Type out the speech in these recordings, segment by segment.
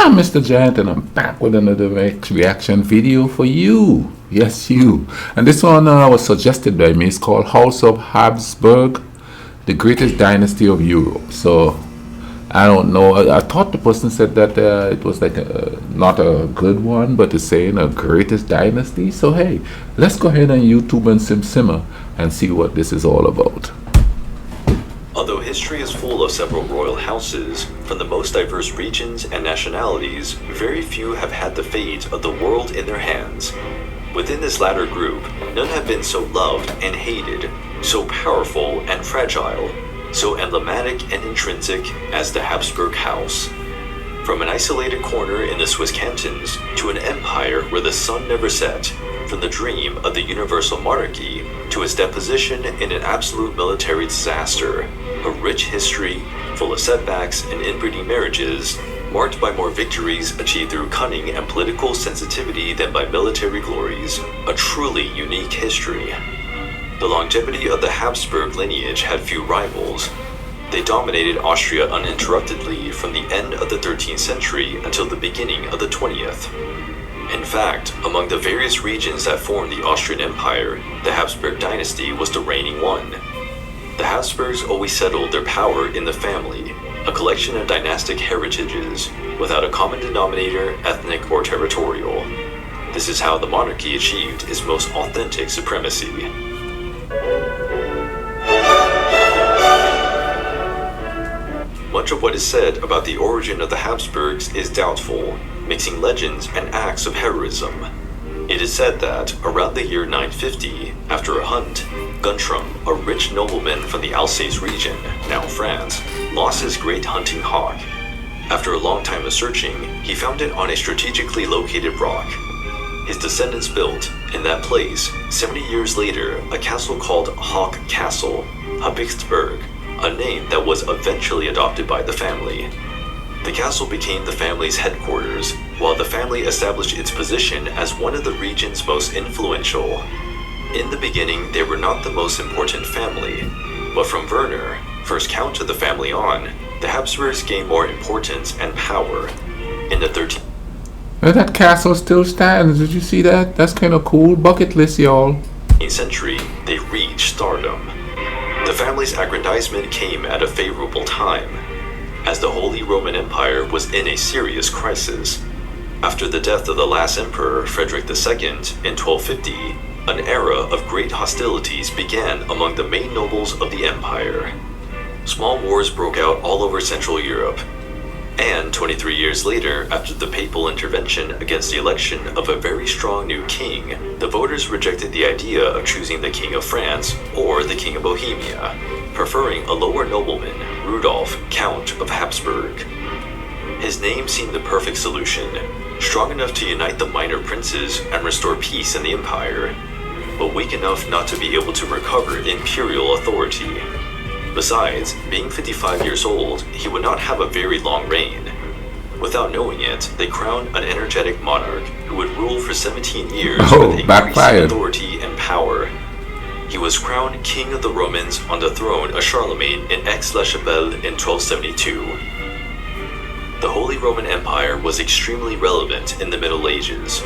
I'm Mr. Giant and I'm back with another reaction video for you. Yes, you. And this one was suggested by me. It's called House of Habsburg, the greatest dynasty of Europe. So, I don't know. I thought the person said that it was like not a good one, but it's saying a greatest dynasty. So, hey, let's go ahead and YouTube and simmer and see what this is all about. Although history is full of several royal houses, from the most diverse regions and nationalities, very few have had the fate of the world in their hands. Within this latter group, none have been so loved and hated, so powerful and fragile, so emblematic and intrinsic as the Habsburg house. From an isolated corner in the Swiss cantons to an empire where the sun never set, from the dream of the universal monarchy to its deposition in an absolute military disaster, a rich history full of setbacks and inbreeding marriages, marked by more victories achieved through cunning and political sensitivity than by military glories, a truly unique history. The longevity of the Habsburg lineage had few rivals. They dominated Austria uninterruptedly from the end of the 13th century until the beginning of the 20th. In fact, among the various regions that formed the Austrian Empire, the Habsburg dynasty was the reigning one. The Habsburgs always settled their power in the family, a collection of dynastic heritages, without a common denominator, ethnic or territorial. This is how the monarchy achieved its most authentic supremacy. Much of what is said about the origin of the Habsburgs is doubtful, mixing legends and acts of heroism. It is said that, around the year 950, after a hunt, Guntram, a rich nobleman from the Alsace region, now France, lost his great hunting hawk. After a long time of searching, he found it on a strategically located rock. His descendants built, in that place, 70 years later, a castle called Hawk Castle, Habsburg, a name that was eventually adopted by the family. The castle became the family's headquarters, while the family established its position as one of the region's most influential. In the beginning, they were not the most important family, but from Werner, first count of the family on, the Habsburgs gained more importance and power. In the 13th That castle still stands. Did you see that? That's kind of cool. Bucket list, y'all. century, they reached stardom. The family's aggrandizement came at a favorable time, as the Holy Roman Empire was in a serious crisis. After the death of the last emperor, Frederick II, in 1250, an era of great hostilities began among the main nobles of the empire. Small wars broke out all over Central Europe, and 23 years later, after the papal intervention against the election of a very strong new king, the voters rejected the idea of choosing the King of France or the King of Bohemia, preferring a lower nobleman, Rudolf, Count of Habsburg. His name seemed the perfect solution, strong enough to unite the minor princes and restore peace in the empire, but weak enough not to be able to recover imperial authority. Besides, being 55 years old, he would not have a very long reign. Without knowing it, they crowned an energetic monarch who would rule for 17 years with increasing authority and power. He was crowned King of the Romans on the throne of Charlemagne in Aix-la-Chapelle in 1272. The Holy Roman Empire was extremely relevant in the Middle Ages.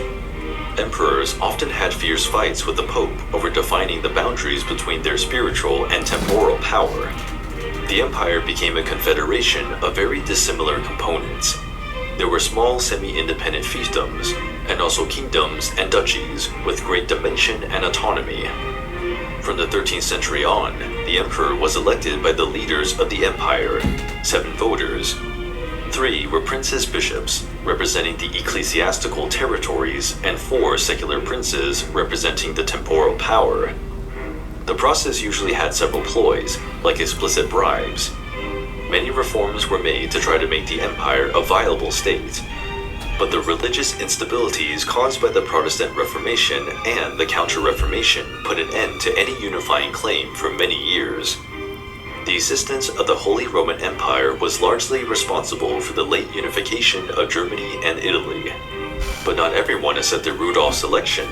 Emperors often had fierce fights with the Pope over defining the boundaries between their spiritual and temporal power. The empire became a confederation of very dissimilar components. There were small semi-independent fiefdoms, and also kingdoms and duchies with great dimension and autonomy. From the 13th century on, the emperor was elected by the leaders of the empire, 7 voters. 3 were princes bishops, representing the ecclesiastical territories, and 4 secular princes, representing the temporal power. The process usually had several ploys, like explicit bribes. Many reforms were made to try to make the empire a viable state, but the religious instabilities caused by the Protestant Reformation and the Counter-Reformation put an end to any unifying claim for many years. The existence of the Holy Roman Empire was largely responsible for the late unification of Germany and Italy. But not everyone accepted Rudolf's election.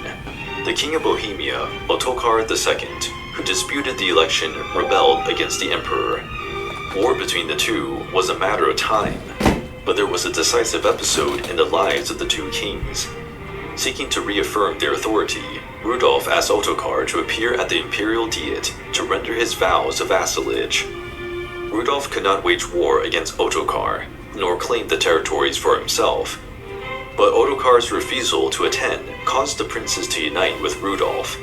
The King of Bohemia, Ottokar II, who disputed the election, rebelled against the emperor. War between the two was a matter of time. but there was a decisive episode in the lives of the two kings. Seeking to reaffirm their authority, Rudolf asked Ottokar to appear at the imperial diet to render his vows of vassalage. Rudolf could not wage war against Ottokar, nor claim the territories for himself. But Ottokar's refusal to attend caused the princes to unite with Rudolf.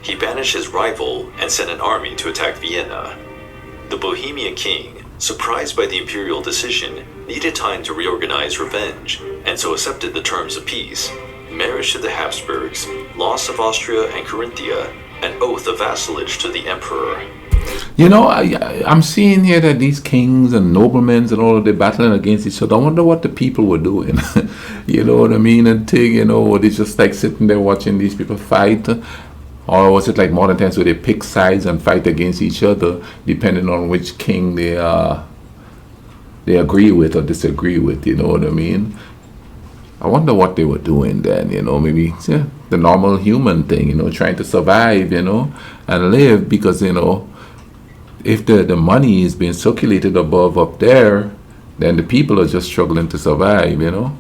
He banished his rival and sent an army to attack Vienna. The Bohemian King, surprised by the imperial decision, needed time to reorganize revenge, and so accepted the terms of peace: marriage to the Habsburgs, loss of Austria and Carinthia, an oath of vassalage to the emperor. You know, I'm seeing here that these kings and noblemen and all of them battling against each other. I wonder what the people were doing. You know what I mean? And thing, you know, were they just like sitting there watching these people fight? Or was it like modern times where they pick sides and fight against each other, depending on which king they agree with or disagree with? You know what I mean? I wonder what they were doing then. You know, maybe the normal human thing. You know, trying to survive. You know, and live, because you know, if the money is being circulated above up there, then the people are just struggling to survive. You know.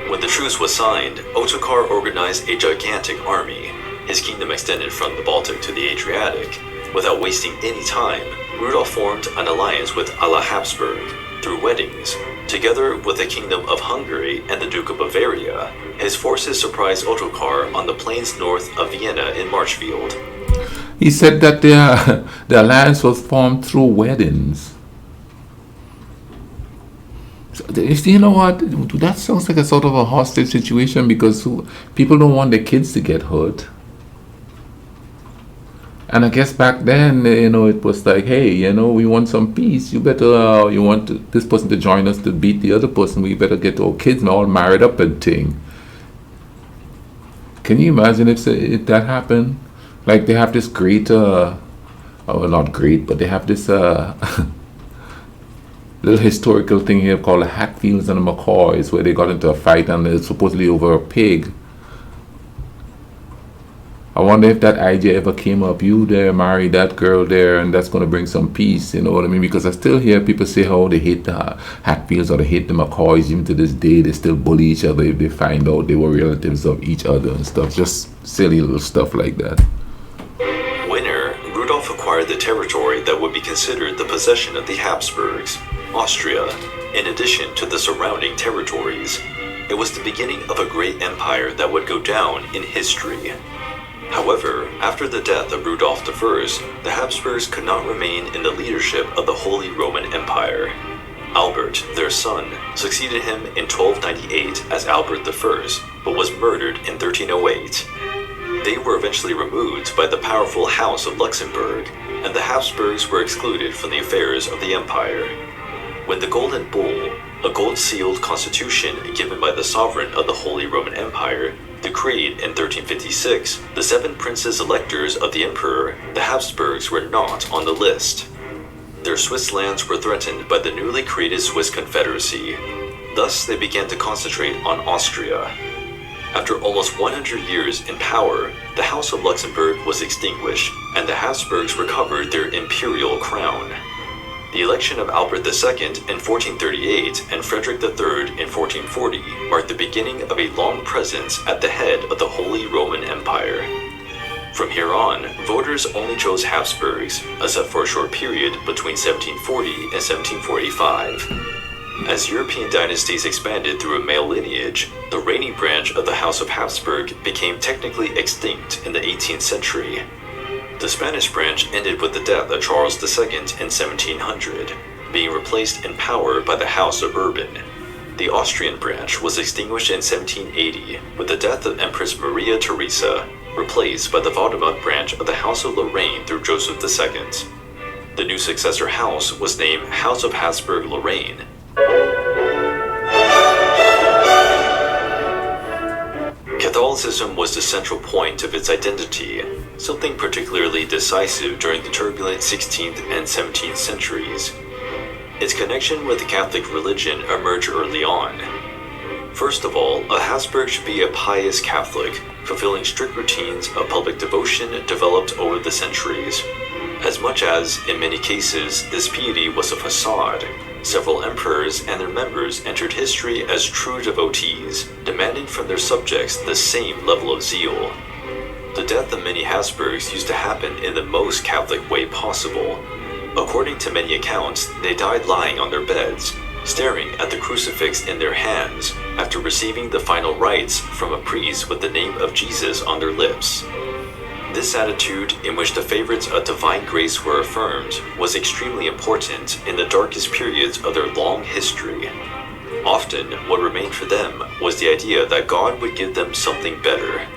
When the truce was signed, Ottokar organized a gigantic army. His kingdom extended from the Baltic to the Adriatic. Without wasting any time, Rudolf formed an alliance with Ala Habsburg through weddings. Together with the Kingdom of Hungary and the Duke of Bavaria, his forces surprised Ottokar on the plains north of Vienna in Marchfield. He said that the alliance was formed through weddings. So, you know what? That sounds like a sort of a hostage situation, because people don't want their kids to get hurt. And I guess back then, you know, it was like, hey, you know, we want some peace. You better, you want this person to join us to beat the other person. We better get our kids all married up and thing. Can you imagine if that happened? Like they have this great, oh, not great, but they have this little historical thing here called the Hatfields and the McCoys, where they got into a fight and it's supposedly over a pig. I wonder if that idea ever came up. You there, marry that girl there, and that's going to bring some peace. You know what I mean? Because I still hear people say how they hate the Hatfields or they hate the McCoys. Even to this day, they still bully each other if they find out they were relatives of each other and stuff. Just silly little stuff like that. Winner, Rudolf acquired the territory that would be considered the possession of the Habsburgs, Austria, in addition to the surrounding territories. It was the beginning of a great empire that would go down in history. However, after the death of Rudolf I, the Habsburgs could not remain in the leadership of the Holy Roman Empire. Albert, their son, succeeded him in 1298 as Albert I, but was murdered in 1308. They were eventually removed by the powerful House of Luxembourg, and the Habsburgs were excluded from the affairs of the empire. When the Golden Bull, a gold-sealed constitution given by the sovereign of the Holy Roman Empire, decreed in 1356 the 7 princes-electors of the emperor, the Habsburgs were not on the list. Their Swiss lands were threatened by the newly created Swiss Confederacy. Thus, they began to concentrate on Austria. After almost 100 years in power, the House of Luxembourg was extinguished, and the Habsburgs recovered their imperial crown. The election of Albert II in 1438 and Frederick III in 1440 marked the beginning of a long presence at the head of the Holy Roman Empire. From here on, voters only chose Habsburgs, except for a short period between 1740 and 1745. As European dynasties expanded through a male lineage, the reigning branch of the House of Habsburg became technically extinct in the 18th century. The Spanish branch ended with the death of Charles II in 1700, being replaced in power by the House of Bourbon. The Austrian branch was extinguished in 1780 with the death of Empress Maria Theresa, replaced by the Valdemar branch of the House of Lorraine through Joseph II. The new successor house was named House of Habsburg-Lorraine. Catholicism was the central point of its identity, something particularly decisive during the turbulent 16th and 17th centuries. Its connection with the Catholic religion emerged early on. First of all, a Habsburg should be a pious Catholic fulfilling strict routines of public devotion developed over the centuries. As much as, in many cases, this piety was a facade, several emperors and their members entered history as true devotees, demanding from their subjects the same level of zeal. The death of many Habsburgs used to happen in the most Catholic way possible. According to many accounts, they died lying on their beds, staring at the crucifix in their hands, after receiving the final rites from a priest with the name of Jesus on their lips. This attitude, in which the favorites of divine grace were affirmed, was extremely important in the darkest periods of their long history. Often, what remained for them was the idea that God would give them something better.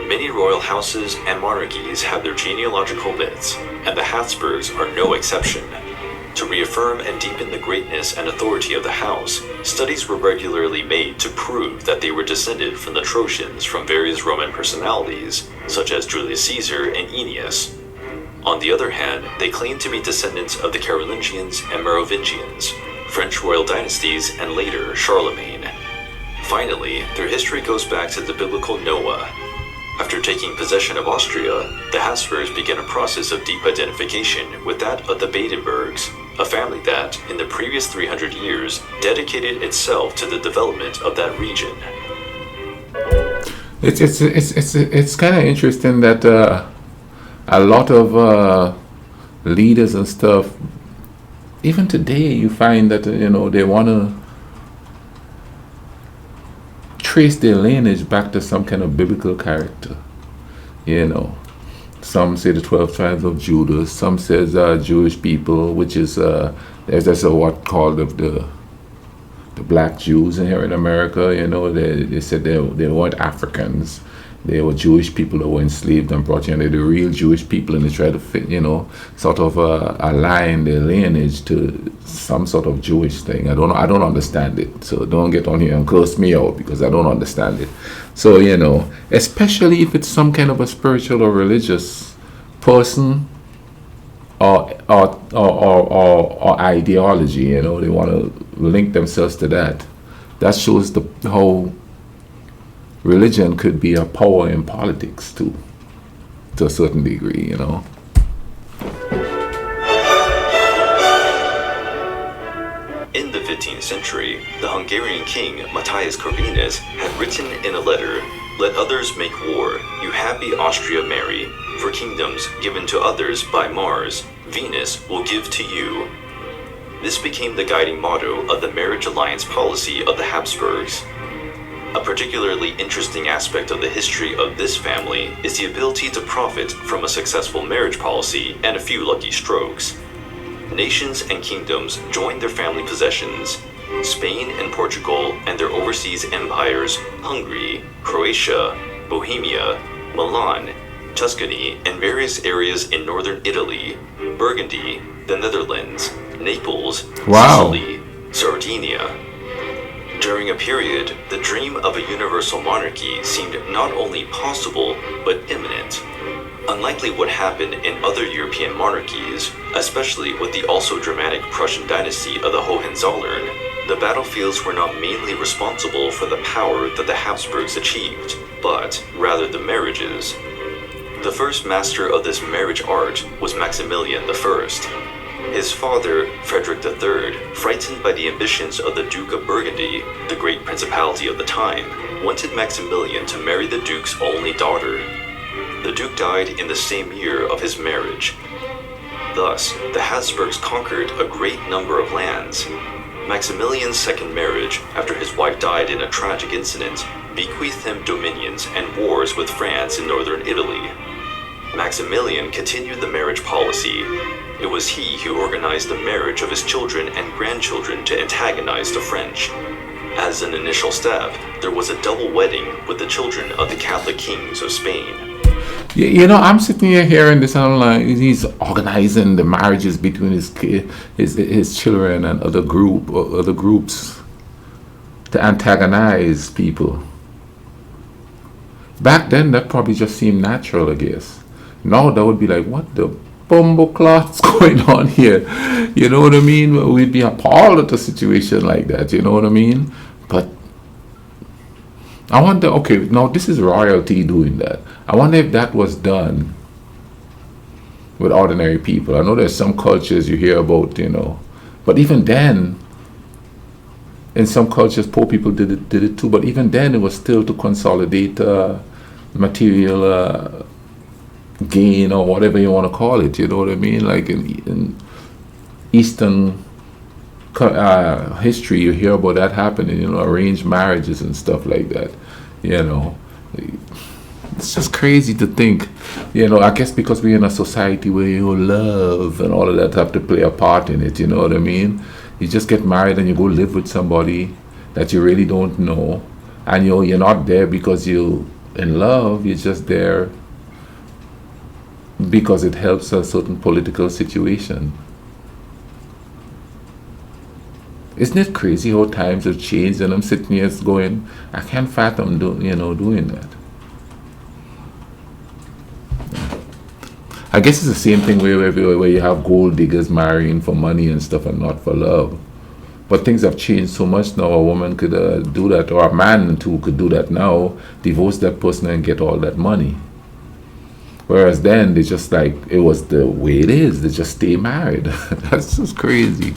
Many royal houses and monarchies have their genealogical myths, and the Habsburgs are no exception. To reaffirm and deepen the greatness and authority of the house, studies were regularly made to prove that they were descended from the Trojans from various Roman personalities, such as Julius Caesar and Aeneas. On the other hand, they claimed to be descendants of the Carolingians and Merovingians, French royal dynasties, and later Charlemagne. Finally, their history goes back to the biblical Noah. After taking possession of Austria, the Habsburgs began a process of deep identification with that of the Badenbergs, a family that, in the previous 300 years, dedicated itself to the development of that region. It's kind of interesting that a lot of leaders and stuff, even today, you find that they want to trace their lineage back to some kind of biblical character. Some say the 12 tribes of Judah, some says Jewish people, which is there's what called the black Jews in here in America. They said they weren't Africans. They were Jewish people that were enslaved and brought here. They're the real Jewish people, and they try to fit, sort of align their lineage to some sort of Jewish thing. I don't understand it. So don't get on here and curse me out because I don't understand it. So especially if it's some kind of a spiritual or religious person or ideology, they want to link themselves to that. That shows how religion could be a power in politics too, to a certain degree, In the 15th century, the Hungarian king Matthias Corvinus had written in a letter, "Let others make war, you happy Austria marry, for kingdoms given to others by Mars, Venus will give to you." This became the guiding motto of the marriage alliance policy of the Habsburgs. A particularly interesting aspect of the history of this family is the ability to profit from a successful marriage policy and a few lucky strokes. Nations and kingdoms joined their family possessions. Spain and Portugal and their overseas empires, Hungary, Croatia, Bohemia, Milan, Tuscany, and various areas in northern Italy, Burgundy, the Netherlands, Naples, Wow. Sicily, Sardinia. During a period, the dream of a universal monarchy seemed not only possible, but imminent. Unlikely what happened in other European monarchies, especially with the also dramatic Prussian dynasty of the Hohenzollern, the battlefields were not mainly responsible for the power that the Habsburgs achieved, but rather the marriages. The first master of this marriage art was Maximilian I. His father, Frederick III, frightened by the ambitions of the Duke of Burgundy, the great principality of the time, wanted Maximilian to marry the Duke's only daughter. The Duke died in the same year of his marriage. Thus, the Habsburgs conquered a great number of lands. Maximilian's second marriage, after his wife died in a tragic incident, bequeathed him dominions and wars with France in northern Italy. Maximilian continued the marriage policy. It was he who organized the marriage of his children and grandchildren to antagonize the French. As an initial step, there was a double wedding with the children of the Catholic kings of Spain. I'm sitting here hearing this and I'm like, he's organizing the marriages between his children and other groups to antagonize people. Back then, that probably just seemed natural, I guess. Now that would be like, what the bumbleclot's going on here? You know what I mean? We'd be appalled at a situation like that. You know what I mean? But I wonder, okay, now this is royalty doing that. I wonder if that was done with ordinary people. I know there's some cultures you hear about, but even then, in some cultures, poor people did it too. But even then, it was still to consolidate material gain or whatever you want to call it. You know what I mean? Like in Eastern history, you hear about that happening. Arranged marriages and stuff like that. It's just crazy to think. I guess because we're in a society where love and all of that have to play a part in it. You know what I mean? You just get married and you go live with somebody that you really don't know, and you're not there because you're in love. You're just there because it helps a certain political situation. Isn't it crazy how times have changed? And I'm sitting here going, I can't fathom doing that. I guess it's the same thing where you have gold diggers marrying for money and stuff and not for love. But things have changed so much now. A woman could do that, or a man too could do that now, divorce that person and get all that money. Whereas then, they just it was the way it is. They just stay married. That's just crazy.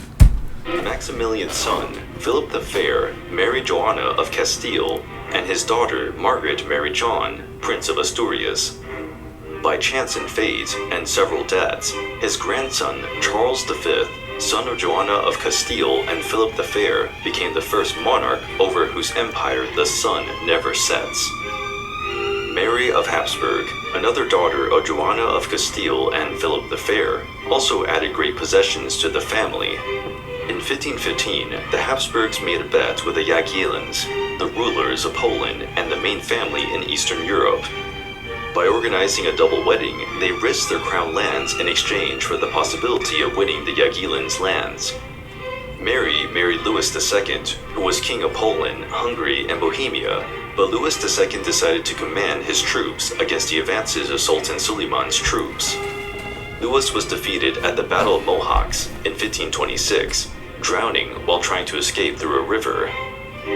Maximilian's son, Philip the Fair, married Joanna of Castile, and his daughter, Margaret, married John, Prince of Asturias. By chance and fate, and several deaths, his grandson, Charles V, son of Joanna of Castile and Philip the Fair, became the first monarch over whose empire the sun never sets. Mary of Habsburg, another daughter of Joanna of Castile and Philip the Fair, also added great possessions to the family. In 1515, the Habsburgs made a bet with the Jagiellons, the rulers of Poland and the main family in Eastern Europe. By organizing a double wedding, they risked their crown lands in exchange for the possibility of winning the Jagiellons' lands. Mary married Louis II, who was king of Poland, Hungary, and Bohemia, but Louis II decided to command his troops against the advances of Sultan Suleiman's troops. Louis was defeated at the Battle of Mohacs in 1526, drowning while trying to escape through a river.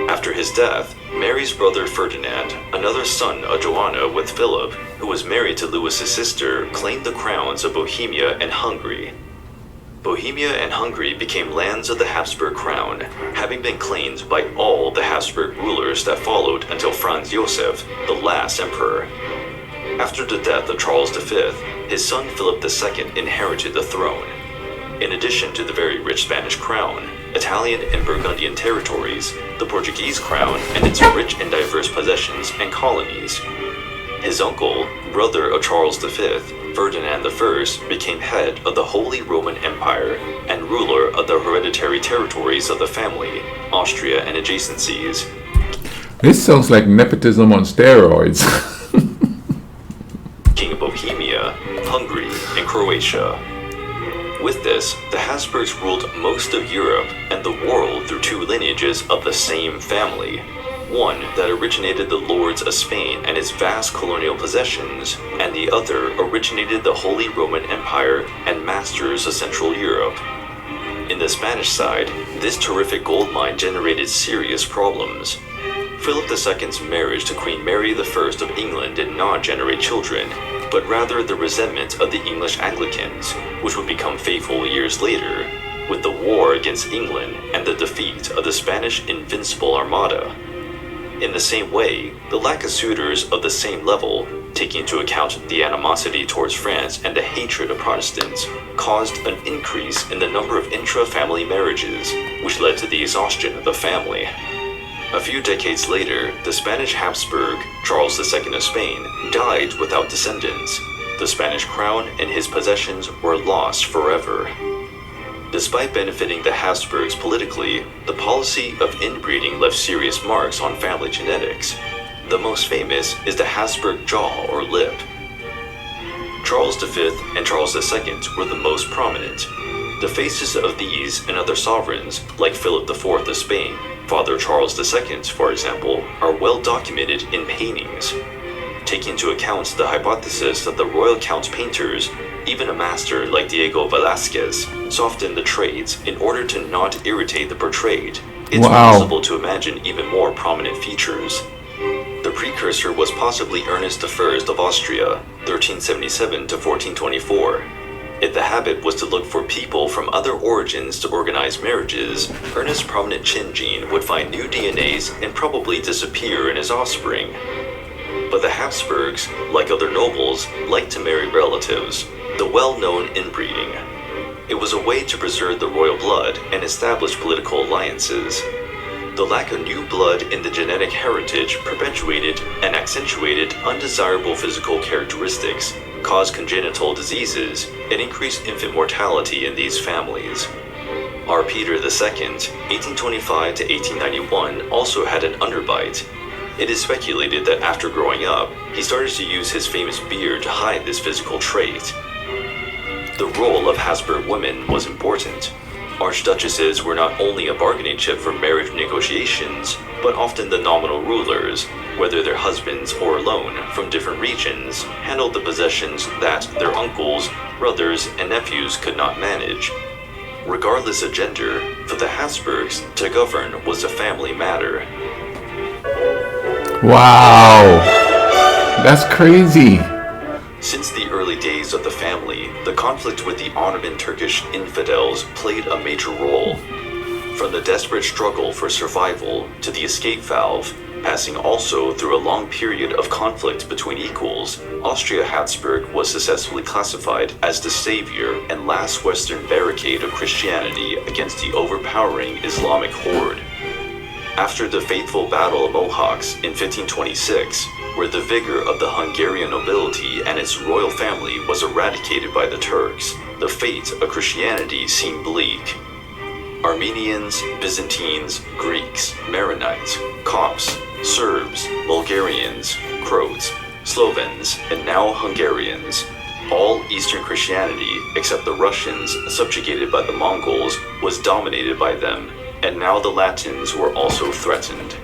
After his death, Mary's brother Ferdinand, another son of Joanna with Philip, who was married to Louis's sister, claimed the crowns of Bohemia and Hungary. Bohemia and Hungary became lands of the Habsburg crown, having been claimed by all the Habsburg rulers that followed until Franz Joseph, the last emperor. After the death of Charles V, his son Philip II inherited the throne. In addition to the very rich Spanish crown, Italian and Burgundian territories, the Portuguese crown, and its rich and diverse possessions and colonies. His uncle, brother of Charles V, Ferdinand I, became head of the Holy Roman Empire and ruler of the hereditary territories of the family, Austria and adjacencies. This sounds like nepotism on steroids. King of Bohemia, Hungary, and Croatia. With this, the Habsburgs ruled most of Europe and the world through two lineages of the same family. One that originated the lords of Spain and its vast colonial possessions, and the other originated the Holy Roman Empire and masters of Central Europe. In the Spanish side, this terrific gold mine generated serious problems. Philip II's marriage to Queen Mary I of England did not generate children, but rather the resentment of the English Anglicans, which would become faithful years later, with the war against England and the defeat of the Spanish Invincible Armada. In the same way, the lack of suitors of the same level, taking into account the animosity towards France and the hatred of Protestants, caused an increase in the number of intra-family marriages, which led to the exhaustion of the family. A few decades later, the Spanish Habsburg, Charles II of Spain, died without descendants. The Spanish crown and his possessions were lost forever. Despite benefiting the Habsburgs politically, the policy of inbreeding left serious marks on family genetics. The most famous is the Habsburg jaw or lip. Charles V and Charles II were the most prominent. The faces of these and other sovereigns, like Philip IV of Spain, Father Charles II, for example, are well documented in paintings. Taking into account the hypothesis that the royal count painters, even a master like Diego Velázquez, softened the traits in order to not irritate the portrayed, it's possible to imagine even more prominent features. The precursor was possibly Ernest I of Austria, 1377 to 1424. If the habit was to look for people from other origins to organize marriages, Ernest's prominent Chin gene would find new DNAs and probably disappear in his offspring. But the Habsburgs, like other nobles, liked to marry relatives, the well-known inbreeding. It was a way to preserve the royal blood and establish political alliances. The lack of new blood in the genetic heritage perpetuated and accentuated undesirable physical characteristics, caused congenital diseases, and increased infant mortality in these families. Our Peter II, 1825 to 1891, also had an underbite. It is speculated that after growing up, he started to use his famous beard to hide this physical trait. The role of Habsburg women was important. Archduchesses were not only a bargaining chip for marriage negotiations, but often the nominal rulers, whether their husbands or alone from different regions, handled the possessions that their uncles, brothers, and nephews could not manage. Regardless of gender, for the Habsburgs, to govern was a family matter. Wow, that's crazy. Since the early days of the family, the conflict with the Ottoman Turkish infidels played a major role. From the desperate struggle for survival to the escape valve, passing also through a long period of conflict between equals, Austria-Habsburg was successfully classified as the savior and last Western barricade of Christianity against the overpowering Islamic horde. After the fateful Battle of Mohacs in 1526, where the vigor of the Hungarian nobility and its royal family was eradicated by the Turks, the fate of Christianity seemed bleak. Armenians, Byzantines, Greeks, Maronites, Copts, Serbs, Bulgarians, Croats, Slovens, and now Hungarians. All Eastern Christianity, except the Russians subjugated by the Mongols, was dominated by them, and now the Latins were also threatened.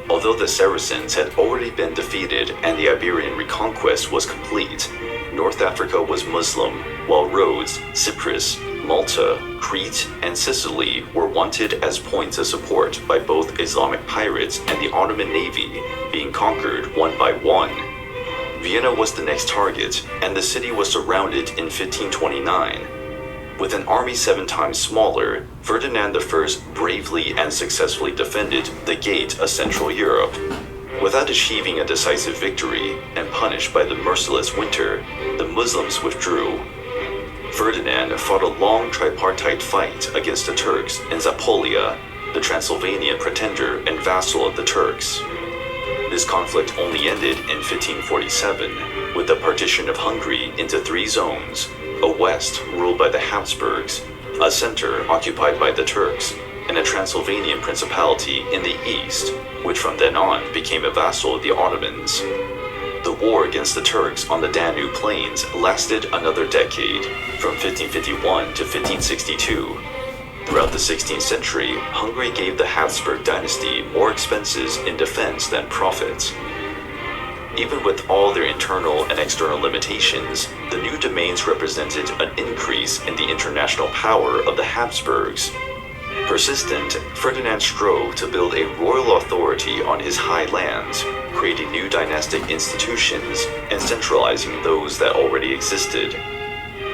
Although the Saracens had already been defeated and the Iberian reconquest was complete, North Africa was Muslim, while Rhodes, Cyprus, Malta, Crete, and Sicily were wanted as points of support by both Islamic pirates and the Ottoman navy, being conquered one by one. Vienna was the next target, and the city was surrounded in 1529. With an army 7 times smaller, Ferdinand I bravely and successfully defended the gate of Central Europe. Without achieving a decisive victory, and punished by the merciless winter, the Muslims withdrew. Ferdinand fought a long tripartite fight against the Turks in Zapolia, the Transylvanian pretender and vassal of the Turks. This conflict only ended in 1547, with the partition of Hungary into 3 zones: a west ruled by the Habsburgs, a center occupied by the Turks, and a Transylvanian principality in the east, which from then on became a vassal of the Ottomans. The war against the Turks on the Danube plains lasted another decade, from 1551 to 1562. Throughout the 16th century, Hungary gave the Habsburg dynasty more expenses in defense than profits. Even with all their internal and external limitations, the new domains represented an increase in the international power of the Habsburgs. Persistent, Ferdinand strove to build a royal authority on his high lands, creating new dynastic institutions and centralizing those that already existed.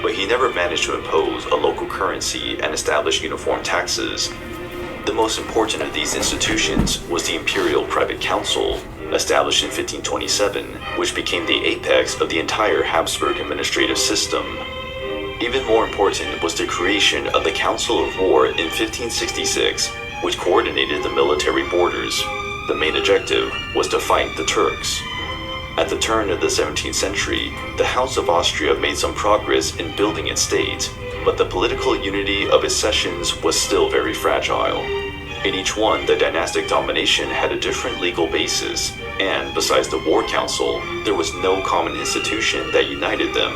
But he never managed to impose a local currency and establish uniform taxes. The most important of these institutions was the Imperial Private Council, established in 1527, which became the apex of the entire Habsburg administrative system. Even more important was the creation of the Council of War in 1566, which coordinated the military borders. The main objective was to fight the Turks. At the turn of the 17th century, the House of Austria made some progress in building its state, but the political unity of its sessions was still very fragile. In each one, the dynastic domination had a different legal basis, and besides the War Council, there was no common institution that united them.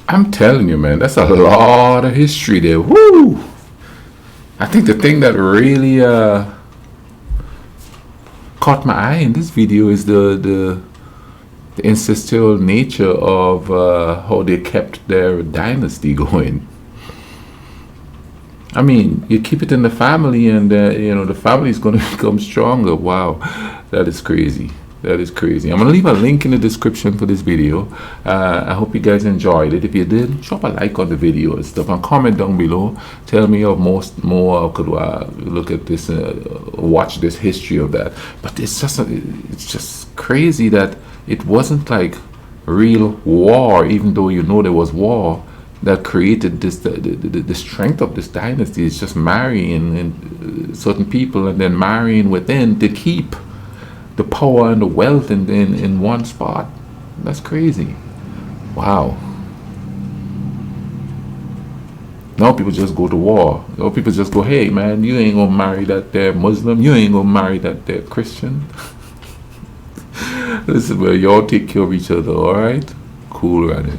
I'm telling you, man, that's a lot of history there. Woo! I think the thing that really caught my eye in this video is the ancestral nature of how they kept their dynasty going. I mean, you keep it in the family, and the family is going to become stronger. Wow, that is crazy. That is crazy. I'm gonna leave a link in the description for this video. I hope you guys enjoyed it. If you did, drop a like on the video and stuff, and comment down below. Tell me of more could look at this, watch this history of that. But it's just crazy that it wasn't like real war, even though there was war, that created this the strength of this dynasty. It's just marrying and certain people, and then marrying within to keep the power and the wealth in one spot. That's crazy. Wow. Now people just go to war. Now people just go, hey man, you ain't gonna marry that there Muslim, you ain't gonna marry that there Christian. Listen, man, y'all take care of each other, alright? Cool running.